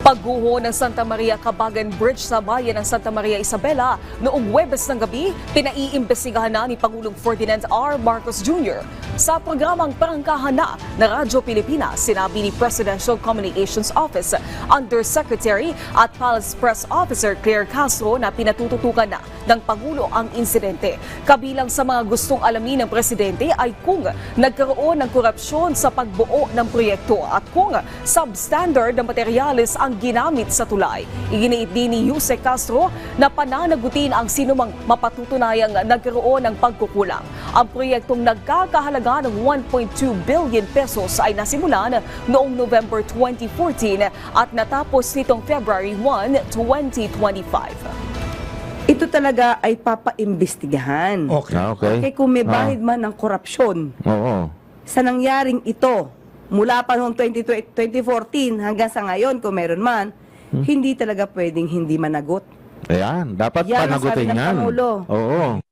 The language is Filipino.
Pagguho ng Santa Maria Cabagan Bridge sa bayan ng Santa Maria Isabela noong Huwebes ng gabi, pinaiimbestigahan na ni Pangulong Ferdinand R. Marcos Jr. Sa programang Parangkahan na Radyo Pilipinas, sinabi ni Presidential Communications Office Undersecretary at Palace Press Officer Claire Castro na pinatututukan na ng Pangulo ang insidente. Kabilang sa mga gustong alamin ng Presidente ay kung nagkaroon ng korupsyon sa pagbuo ng proyekto at kung substandard na materyales ang ginamit sa tulay. Iginiit din ni Jose Castro na pananagutin ang sinumang mapatutunayang nagkaroon ng pagkukulang. Ang proyektong nagkakahalaga ng 1.2 billion pesos ay nasimulan noong November 2014 at natapos nitong February 1, 2025. Ito talaga ay papaimbestigahan. Okay. Okay, kung may bahid man ng korupsyon Oo. sa nangyaring ito, mula pa noong 2014 hanggang sa ngayon, kung meron man, hindi talaga pwedeng hindi managot. Ayan, dapat Yan ang sabi panagutin ng yan. Pangulo. Oo.